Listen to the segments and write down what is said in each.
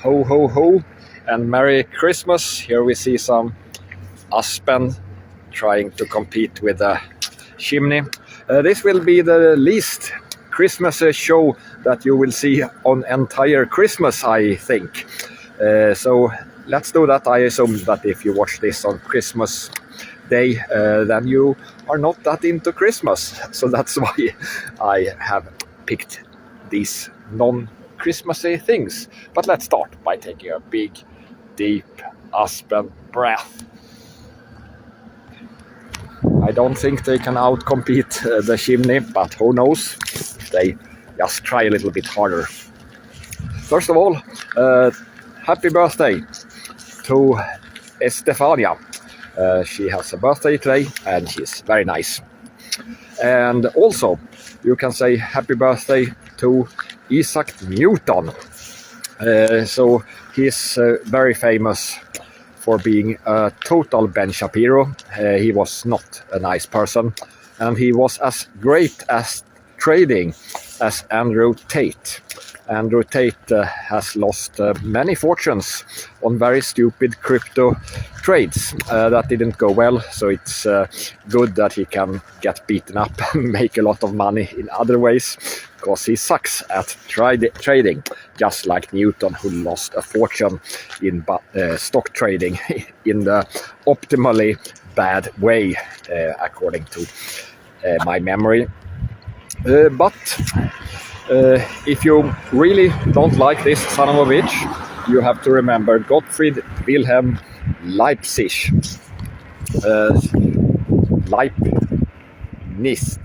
Ho ho ho and Merry Christmas. Here we see some aspen trying to compete with a chimney. This will be the least Christmas show that you will see on entire Christmas, I think. So let's do that. I assume that if you watch this on Christmas Day, then you are not that into Christmas. So that's why I have picked these non-Christmassy things. But let's start by taking a big, deep aspen breath. I don't think they can outcompete the chimney, but who knows? They just try a little bit harder. First of all, happy birthday to Estefania. She has a birthday today and she's very nice. And also, you can say happy birthday to Isaac Newton. So he's very famous for being a total Ben Shapiro. He was not a nice person, and he was as great as trading as Andrew Tate. Andrew Tate has lost many fortunes on very stupid crypto trades that didn't go well, so it's good that he can get beaten up and make a lot of money in other ways, because he sucks at trading, just like Newton, who lost a fortune in stock trading in the optimally bad way, according to my memory. But if you really don't like this son of a bitch, you have to remember Gottfried Wilhelm Leibniz. Leibniz.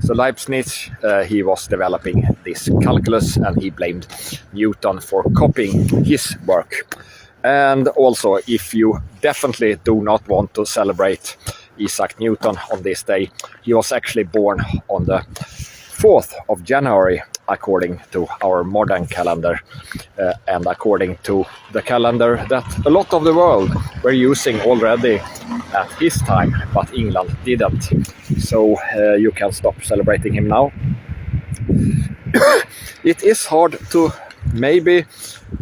So Leibniz, he was developing this calculus, and he blamed Newton for copying his work. And also, if you definitely do not want to celebrate Isaac Newton on this day, he was actually born on the 4th of January, according to our modern calendar, and according to the calendar that a lot of the world were using already at his time, but England didn't. So you can stop celebrating him now. It is hard to, maybe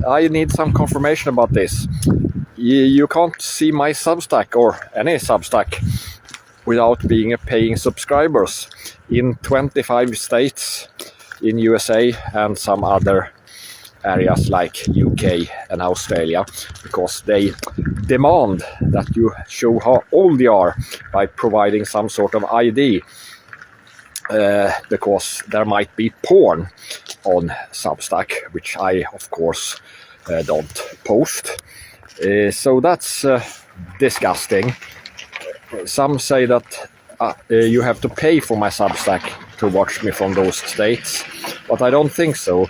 I need some confirmation about this. You can't see my Substack or any Substack without being a paying subscribers in 25 states in USA and some other areas like UK and Australia, because they demand that you show how old you are by providing some sort of ID, because there might be porn on Substack, which I of course don't post. So that's disgusting. Some say that you have to pay for my Substack to watch me from those states, but I don't think so.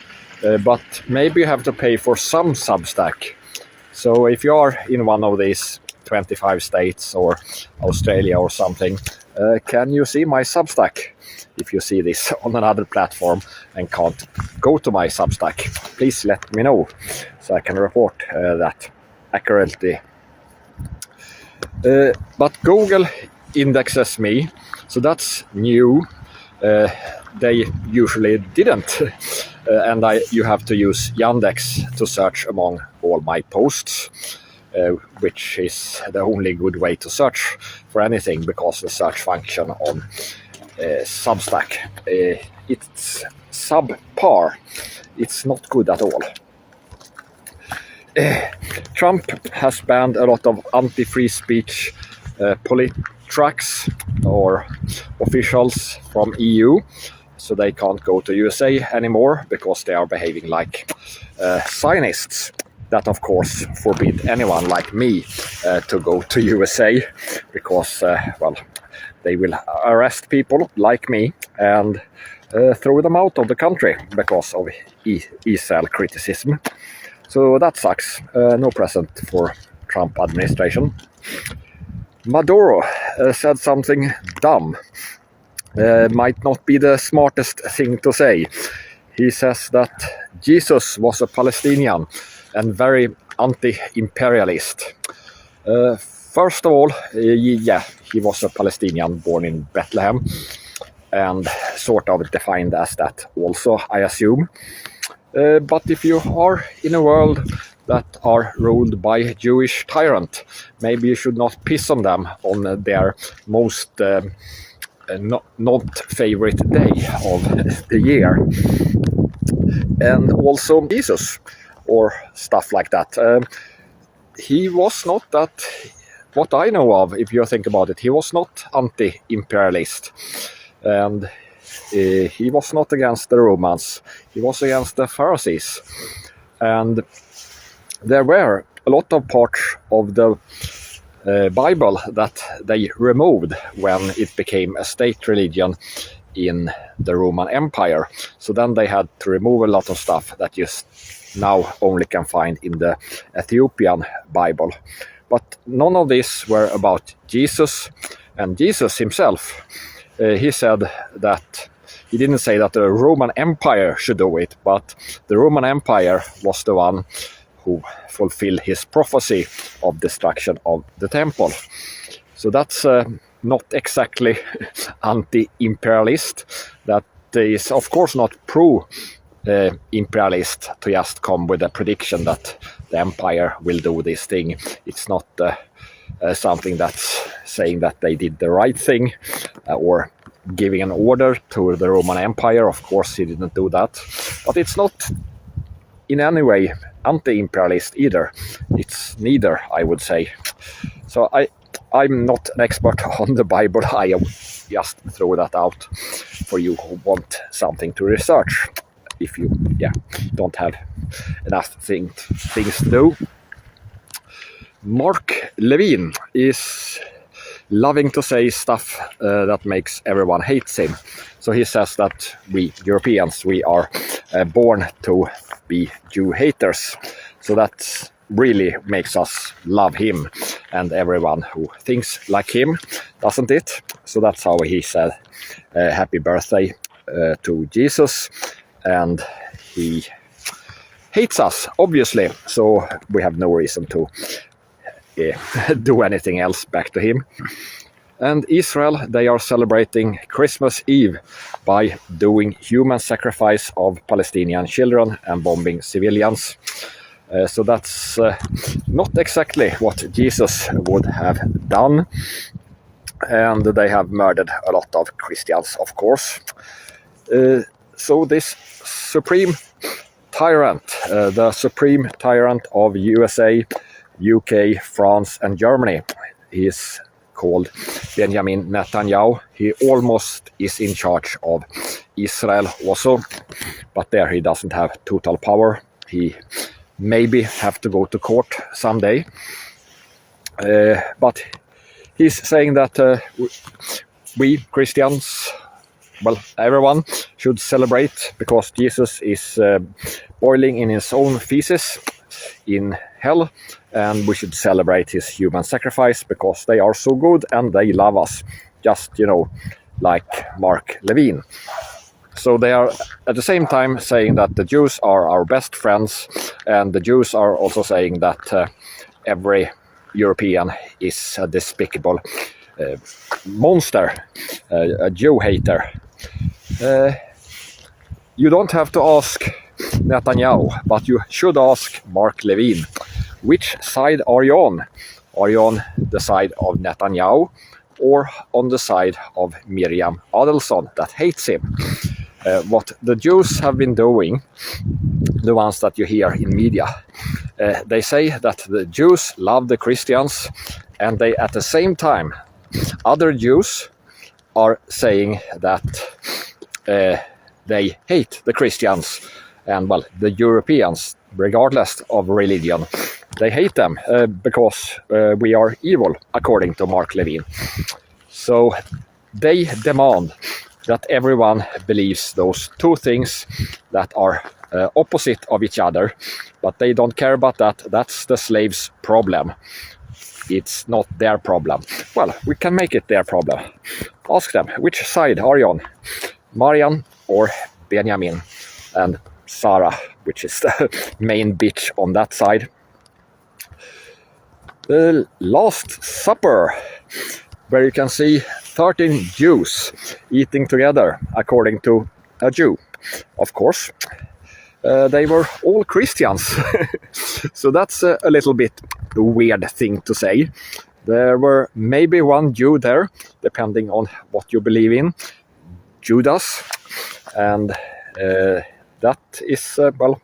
But maybe you have to pay for some Substack. So if you are in one of these 25 states or Australia or something, can you see my Substack? If you see this on another platform and can't go to my Substack, please let me know so I can report that accurately. But Google indexes me, so that's new. They usually didn't, and you have to use Yandex to search among all my posts, which is the only good way to search for anything, because the search function on Substack, it's subpar. It's not good at all. Trump has banned a lot of anti-free speech politraks or officials from EU, so they can't go to USA anymore because they are behaving like Zionists. That of course forbid anyone like me to go to USA, because well, they will arrest people like me and throw them out of the country because of Israel criticism. So that sucks. No present for Trump administration. Maduro said something dumb. Might not be the smartest thing to say. He says that Jesus was a Palestinian and very anti-imperialist. First of all, yeah, he was a Palestinian born in Bethlehem and sort of defined as that also, I assume. But if you are in a world that are ruled by a Jewish tyrant, maybe you should not piss on them on their most not favorite day of the year. And also Jesus or stuff like that. He was not that, what I know of, if you think about it, he was not anti-imperialist. And he was not against the Romans. He was against the Pharisees. And there were a lot of parts of the Bible that they removed when it became a state religion in the Roman Empire. So then they had to remove a lot of stuff that you now only can find in the Ethiopian Bible. But none of this were about Jesus. And Jesus himself, he said that, he didn't say that the Roman Empire should do it, but the Roman Empire was the one who fulfilled his prophecy of destruction of the temple. So that's not exactly anti-imperialist. That is, of course, not pro-imperialist to just come with a prediction that the empire will do this thing. It's not something that's saying that they did the right thing or giving an order to the Roman Empire. Of course, he didn't do that. But it's not in any way anti-imperialist either. It's neither, I would say. So I'm not an expert on the Bible. I just throw that out for you who want something to research if you don't have enough things to do. Mark Levin is loving to say stuff that makes everyone hate him. So he says that we Europeans, we are born to be Jew haters. So that really makes us love him and everyone who thinks like him, doesn't it? So that's how he said happy birthday to Jesus. And he hates us, obviously. So we have no reason to do anything else back to him. And Israel, they are celebrating Christmas Eve by doing human sacrifice of Palestinian children and bombing civilians. So that's not exactly what Jesus would have done. And they have murdered a lot of Christians, of course. So this supreme tyrant, the supreme tyrant of USA, UK, France and Germany, he is called Benjamin Netanyahu. He almost is in charge of Israel also, but there he doesn't have total power. He maybe have to go to court someday. But he's saying that we Christians, well, everyone should celebrate because Jesus is boiling in his own feces in hell, and we should celebrate his human sacrifice because they are so good and they love us, just, like Mark Levin. So they are at the same time saying that the Jews are our best friends, and the Jews are also saying that every European is a despicable monster, a Jew hater. You don't have to ask Netanyahu, but you should ask Mark Levin. Which side are you on? Are you on the side of Netanyahu or on the side of Miriam Adelson that hates him? What the Jews have been doing, the ones that you hear in media, they say that the Jews love the Christians, and they at the same time, other Jews are saying that they hate the Christians and, well, the Europeans, regardless of religion. They hate them because we are evil, according to Mark Levin. So they demand that everyone believes those two things that are opposite of each other, but they don't care about that. That's the slaves' problem. It's not their problem. Well, we can make it their problem. Ask them, which side are you on? Marian or Benjamin? And Sarah, which is the main bitch on that side. The Last Supper, where you can see 13 Jews eating together, according to a Jew, of course. they were all Christians. So that's a little bit weird thing to say. There were maybe one Jew there, depending on what you believe in, Judas, and that is, well,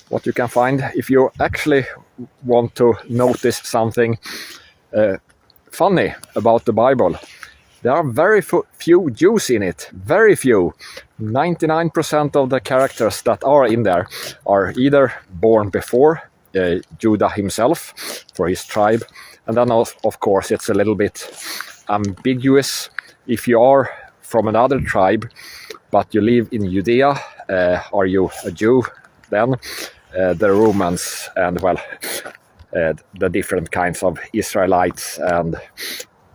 what you can find if you actually want to notice something funny about the Bible. There are very few Jews in it, very few. 99% of the characters that are in there are either born before Judah himself, for his tribe, and then of course it's a little bit ambiguous. If you are from another tribe, but you live in Judea, are you a Jew then? The Romans and, well, the different kinds of Israelites and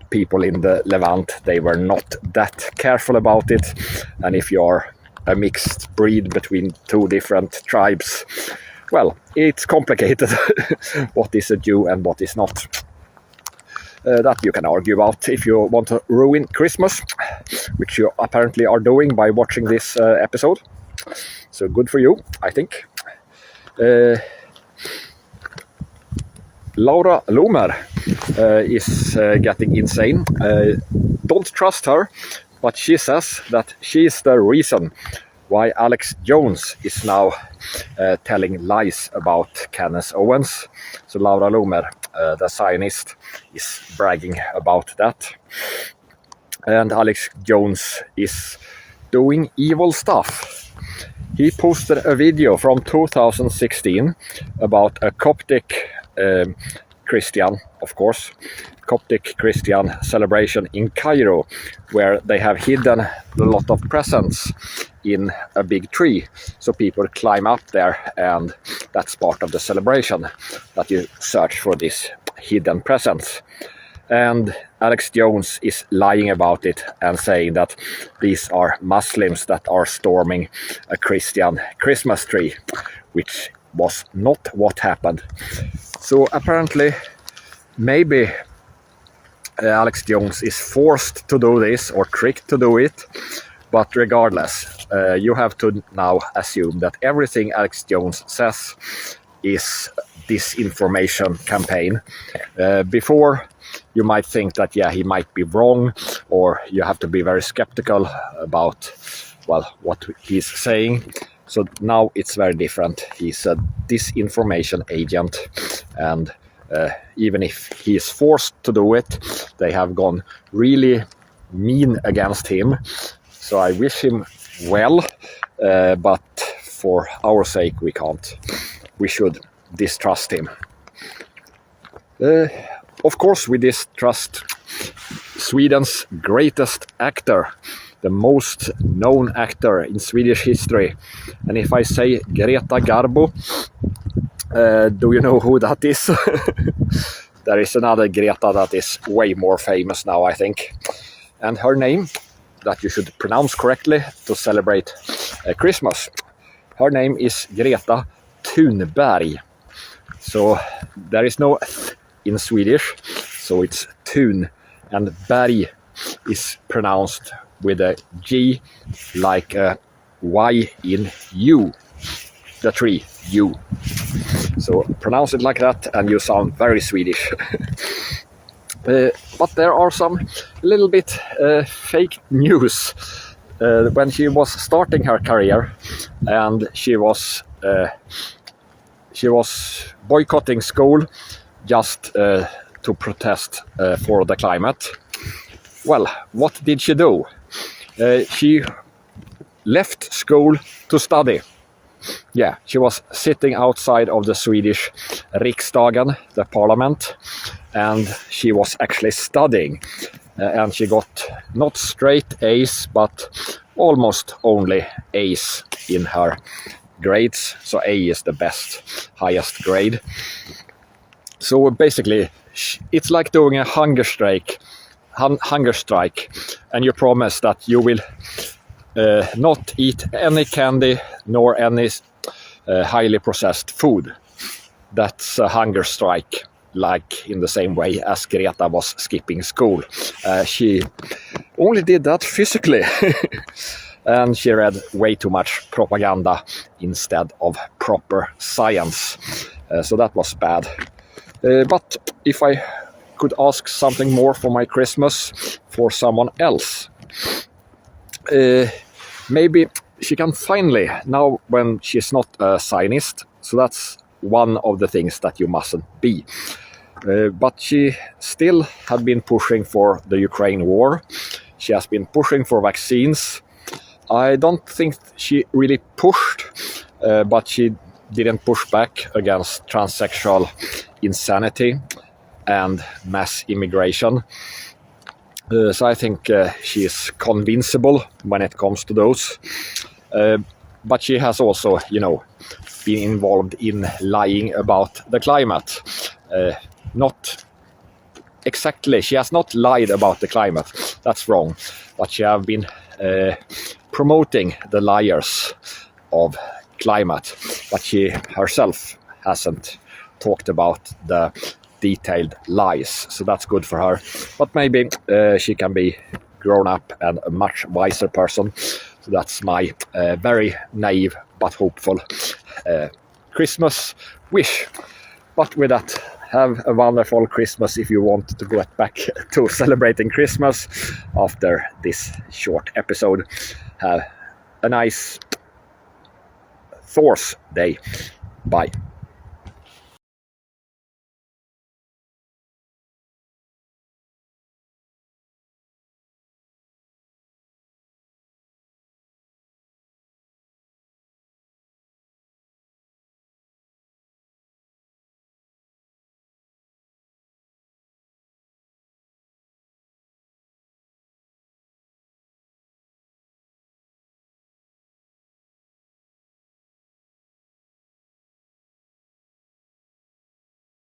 people in the Levant, they were not that careful about it. And if you are a mixed breed between two different tribes, well, it's complicated what is a Jew and what is not. That you can argue about if you want to ruin Christmas, which you apparently are doing by watching this episode. So good for you, I think. Laura Lomer is getting insane. Don't trust her, but she says that she is the reason why Alex Jones is now telling lies about Kenneth Owens. So Laura Lomer, the Zionist, is bragging about that. And Alex Jones is doing evil stuff. He posted a video from 2016 about a Coptic Christian, of course, Coptic Christian celebration in Cairo, where they have hidden a lot of presents in a big tree. So people climb up there, and that's part of the celebration, that you search for these hidden presents. And Alex Jones is lying about it and saying that these are Muslims that are storming a Christian Christmas tree, which was not what happened. So apparently, maybe Alex Jones is forced to do this or tricked to do it. But regardless, you have to now assume that everything Alex Jones says is disinformation campaign. Before, you might think that, yeah, he might be wrong, or you have to be very skeptical about, well, what he's saying. So now it's very different. He's a disinformation agent, and even if he is forced to do it, they have gone really mean against him. So I wish him well, but for our sake we can't. We should distrust him. Of course, we distrust Sweden's greatest actor, the most known actor in Swedish history. And if I say Greta Garbo, do you know who that is? There is another Greta that is way more famous now, I think. And her name, that you should pronounce correctly to celebrate Christmas, her name is Greta Thunberg. So there is no th in Swedish, so it's Thun, and Berg is pronounced with a G like a Y in U, the tree, U. So pronounce it like that and you sound very Swedish. But there are some little bit fake news. When she was starting her career and she was boycotting school just to protest for the climate. Well, what did she do? She left school to study. Yeah, she was sitting outside of the Swedish Riksdagen, the parliament, and she was actually studying. And she got not straight A's, but almost only A's in her grades. So A is the best, highest grade. So basically, it's like doing a hunger strike, and you promise that you will not eat any candy nor any highly processed food. That's a hunger strike, like in the same way as Greta was skipping school. She only did that physically. and she read way too much propaganda instead of proper science. So that was bad. But if I could ask something more for my Christmas for someone else, maybe she can finally, now when she's not a Zionist, so that's one of the things that you mustn't be. But she still had been pushing for the Ukraine war. She has been pushing for vaccines. I don't think she really pushed, but she didn't push back against transsexual insanity and mass immigration. So I think she is convincible when it comes to those. But she has also, been involved in lying about the climate. Not exactly, she has not lied about the climate, that's wrong. But she has been promoting the liars of climate. But she herself hasn't talked about the detailed lies, so that's good for her. But maybe she can be grown up and a much wiser person. So that's my very naive but hopeful Christmas wish. But with that, have a wonderful Christmas if you want to get back to celebrating Christmas after this short episode. Have a nice Thor's Day. Bye.